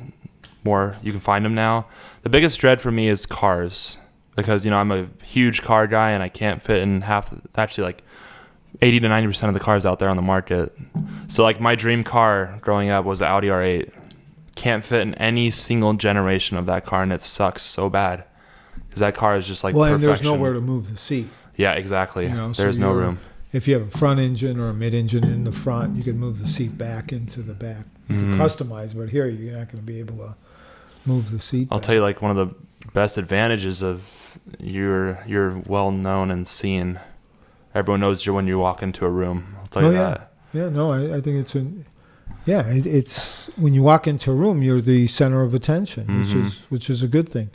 more, you can find them now. The biggest dread for me is cars, because I'm a huge car guy, and I can't fit in like 80 to 90% of the cars out there on the market. So like my dream car growing up was the Audi R8. Can't fit in any single generation of that car, and it sucks so bad because that car is just like perfection. And there's nowhere to move the seat. Yeah, exactly. So There's no room. If you have a front engine or a mid engine in the front, you can move the seat back into the back. You can customize, but here you're not going to be able to move the seat. I'll tell you, like, one of the best advantages of you're well known and seen. Everyone knows you when you walk into a room. I'll tell you that. Yeah, no, I think it's when you walk into a room, you're the center of attention, which is a good thing.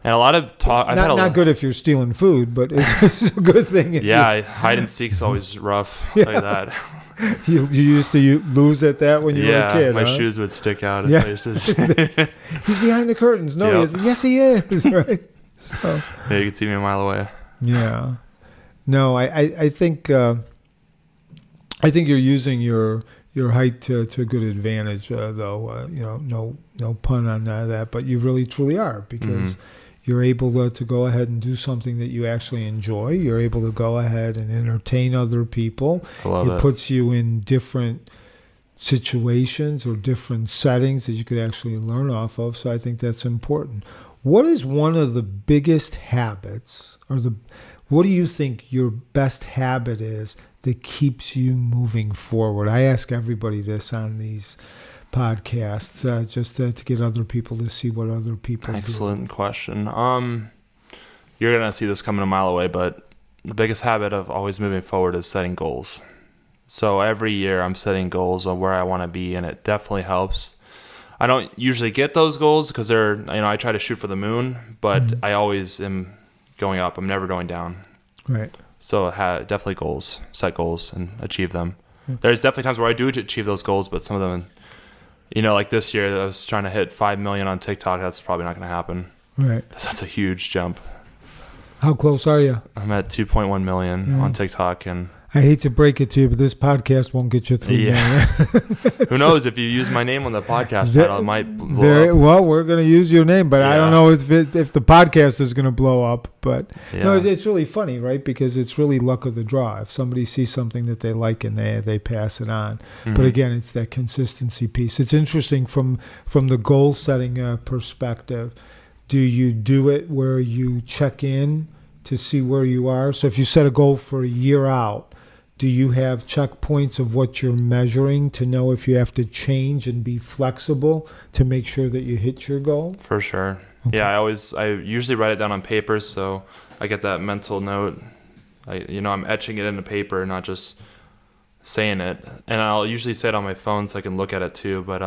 And a lot of talk. Not good if you're stealing food, but it's a good thing. Yeah, hide and seek's always rough. I'll tell you that. You used to lose at that when you were a kid. My huh? shoes would stick out at Yeah. places. He's behind the curtains. No, he isn't. Yes, he is. Right. So. Yeah, you can see me a mile away. Yeah. No, I think you're using your height to good advantage, though. No pun on that, but you really truly are, because you're able to go ahead and do something that you actually enjoy. You're able to go ahead and entertain other people. I love it. It puts you in different situations or different settings that you could actually learn off of. So I think that's important. What is one of the biggest habits, what do you think your best habit is that keeps you moving forward? I ask everybody this on these podcasts, just to get other people to see what other people Excellent question. You're gonna see this coming a mile away, but the biggest habit of always moving forward is setting goals. So every year I'm setting goals on where I want to be, and it definitely helps. I don't usually get those goals because I try to shoot for the moon, but I always am going up. I'm never going down. Right. So definitely set goals and achieve them. There's definitely times where I do achieve those goals, but some of them, like this year I was trying to hit 5 million on TikTok. That's probably not going to happen. Right. That's a huge jump. How close are you? I'm at 2.1 million on TikTok, and I hate to break it to you, but this podcast won't get you 3 million. Who knows, if you use my name on the podcast title, it might blow up. Well, we're going to use your name, but I don't know if the podcast is going to blow up. But no, it's really funny, right? Because it's really luck of the draw. If somebody sees something that they like and they pass it on. But again, it's that consistency piece. It's interesting from the goal setting perspective. Do you do it where you check in to see where you are? So if you set a goal for a year out, do you have checkpoints of what you're measuring to know if you have to change and be flexible to make sure that you hit your goal? For sure. Okay. Yeah, I usually write it down on paper, so I get that mental note. I'm etching it into paper, not just saying it. And I'll usually say it on my phone so I can look at it too. But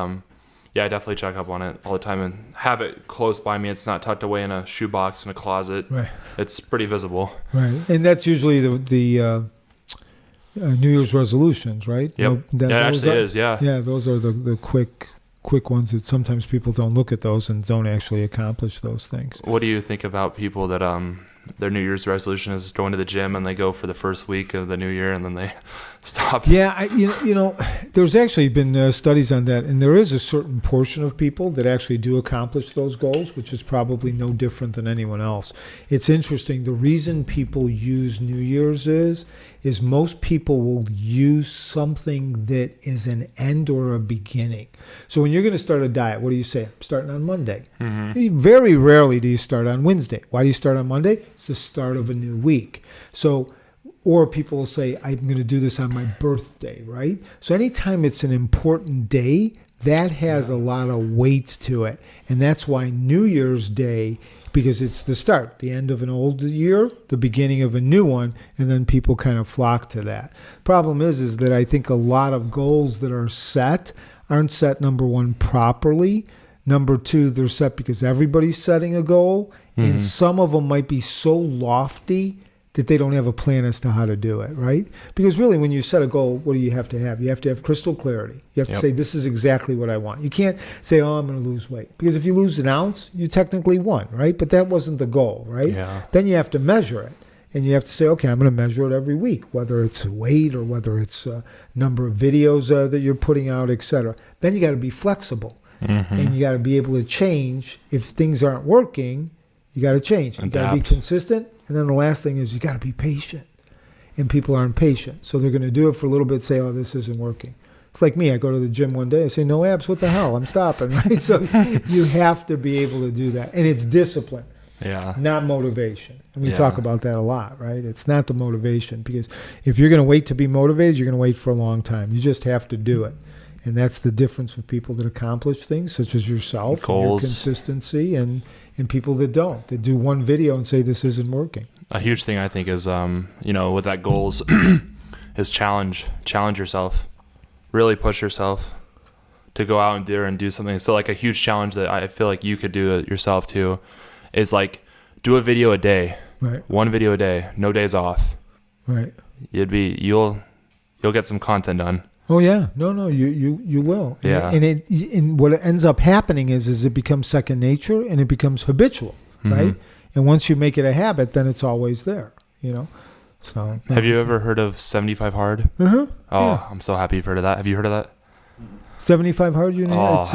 Yeah, I definitely check up on it all the time and have it close by me. It's not tucked away in a shoebox in a closet. Right. It's pretty visible. Right. And that's usually the New Year's resolutions, right? Yep. That, Yeah, it those actually are- is. Yeah. Yeah, those are the quick ones that sometimes people don't look at those and don't actually accomplish those things. What do you think about people that their New Year's resolution is going to the gym and they go for the first week of the new year and then they stop? Yeah, you know, there's actually been studies on that, and there is a certain portion of people that actually do accomplish those goals, which is probably no different than anyone else. It's interesting. The reason people use New Year's is most people will use something that is an end or a beginning. So when you're going to start a diet, what do you say? I'm starting on Monday. Mm-hmm. Very rarely do you start on Wednesday. Why do you start on Monday? It's the start of a new week. So, or people will say, I'm going to do this on my birthday, right? So anytime it's an important day, that has a lot of weight to it. And that's why New Year's Day, because it's the start, the end of an old year, the beginning of a new one, and then people kind of flock to that. Problem is that I think a lot of goals that are set aren't set, number one, properly. Number two, they're set because everybody's setting a goal, and some of them might be so lofty that they don't have a plan as to how to do it, right? Because really, when you set a goal, what do you have to have? You have to have crystal clarity. You have to say, this is exactly what I want. You can't say, oh, I'm going to lose weight. Because if you lose an ounce, you technically won, right? But that wasn't the goal, right? Yeah. Then you have to measure it. And you have to say, okay, I'm going to measure it every week, whether it's weight or whether it's number of videos that you're putting out, et cetera. Then you got to be flexible. And you got to be able to change. If things aren't working, you got to change. You got to be consistent. And then the last thing is you got to be patient. And people aren't patient. So they're going to do it for a little bit, say, oh, this isn't working. It's like me. I go to the gym one day. I say, no abs. What the hell? I'm stopping, right? So you have to be able to do that. And it's discipline, not motivation. And we talk about that a lot, right? It's not the motivation. Because if you're going to wait to be motivated, you're going to wait for a long time. You just have to do it. And that's the difference with people that accomplish things, such as yourself, and your consistency, and people that don't, that do one video and say this isn't working. A huge thing I think is, with that goals, is challenge yourself, really push yourself to go out and do something. So like a huge challenge that I feel like you could do it yourself too, is like do a video a day, right? One video a day, no days off, right? You'll get some content done. Oh yeah, no, you will. Yeah. And what ends up happening is it becomes second nature and it becomes habitual, right? And once you make it a habit, then it's always there, So. Have you ever heard of 75 Hard? Oh, yeah. I'm so happy you've heard of that. Have you heard of that? 75 Hard, Oh. It's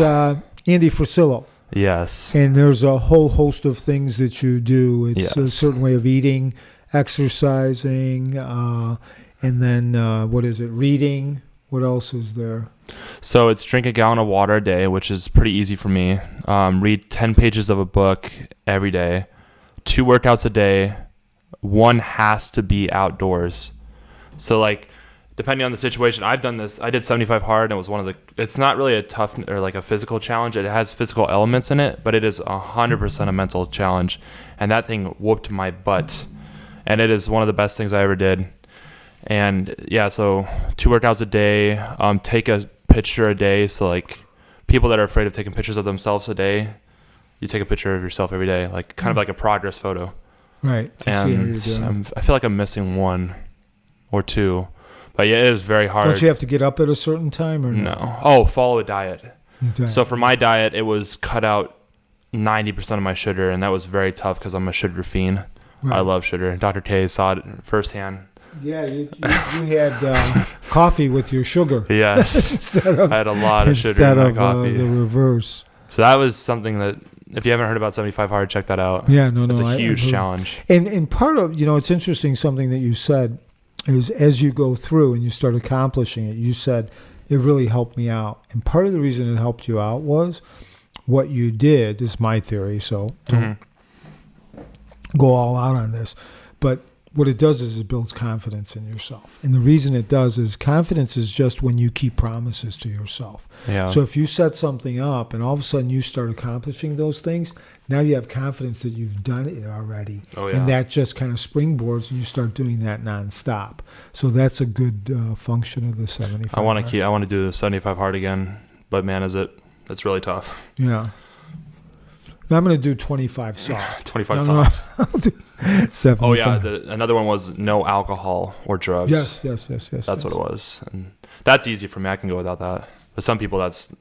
Andy Frisilo. Yes. And there's a whole host of things that you do. It's a certain way of eating, exercising, and then reading. What else is there? So it's drink a gallon of water a day, which is pretty easy for me. Read 10 pages of a book every day. 2 workouts a day. 1 has to be outdoors. So like, depending on the situation, I've done this. I did 75 Hard, and it was it's not really a tough or like a physical challenge. It has physical elements in it, but it is 100% a mental challenge. And that thing whooped my butt. And it is one of the best things I ever did. And so 2 workouts a day, take a picture a day. So like people that are afraid of taking pictures of themselves a day, you take a picture of yourself every day, like kind of like a progress photo. Right. And I feel like I'm missing 1 or 2, but it is very hard. Don't you have to get up at a certain time or no? Oh, follow a diet. So for my diet, it was cut out 90% of my sugar, and that was very tough because I'm a sugar fiend. Right. I love sugar. Dr. K saw it firsthand. Yeah, you had coffee with your sugar. Yes. I had a lot of sugar in my coffee. Instead of the reverse. So that was something that, if you haven't heard about 75 Hard, check that out. Yeah, no. It's a huge challenge. And part of, it's interesting, something that you said is as you go through and you start accomplishing it, you said, it really helped me out. And part of the reason it helped you out was what you did, is my theory, so don't go all out on this, but what it does is it builds confidence in yourself. And the reason it does is confidence is just when you keep promises to yourself. Yeah. So if you set something up and all of a sudden you start accomplishing those things, now you have confidence that you've done it already. Oh, yeah. And that just kind of springboards and you start doing that nonstop. So that's a good function of the 75. I want to do the 75 Hard again, but man, is it It's really tough. Yeah. I'm going to do 25 soft. 25 No, soft. I'll do 75. Oh yeah, another one was no alcohol or drugs. Yes. That's what it was, and that's easy for me. I can go without that. But some people, that's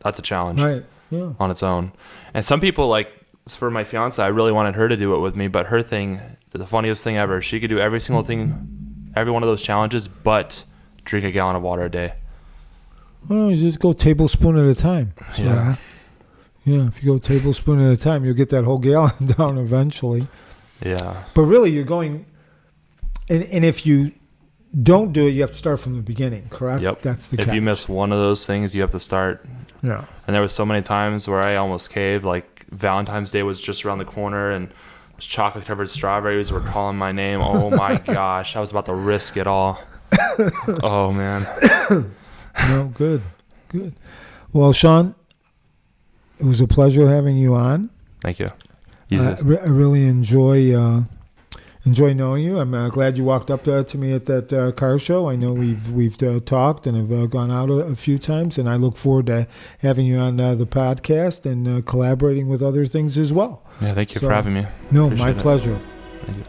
a challenge Right. Yeah. on its own. And some people, like for my fiance, I really wanted her to do it with me, but her thing, the funniest thing ever, she could do every single thing, every one of those challenges, but drink a gallon of water a day. Well, you just go tablespoon at a time. Yeah. Yeah, if you go tablespoon at a time, you'll get that whole gallon down eventually. Yeah. But really, you're going, and if you don't do it, you have to start from the beginning, correct? Yep. That's the If catch. you miss one of those things, you have to start. Yeah. And there was so many times where I almost caved. Like Valentine's Day was just around the corner, and those chocolate-covered strawberries were calling my name. Oh my gosh, I was about to risk it all. Oh man. No, good. Well, Sean, it was a pleasure having you on. Thank you. I really enjoy knowing you. I'm glad you walked up to me at that car show. I know we've talked and have gone out a few times, and I look forward to having you on the podcast and collaborating with other things as well. Yeah, thank you for having me. No, Appreciate my it. pleasure. Thank you.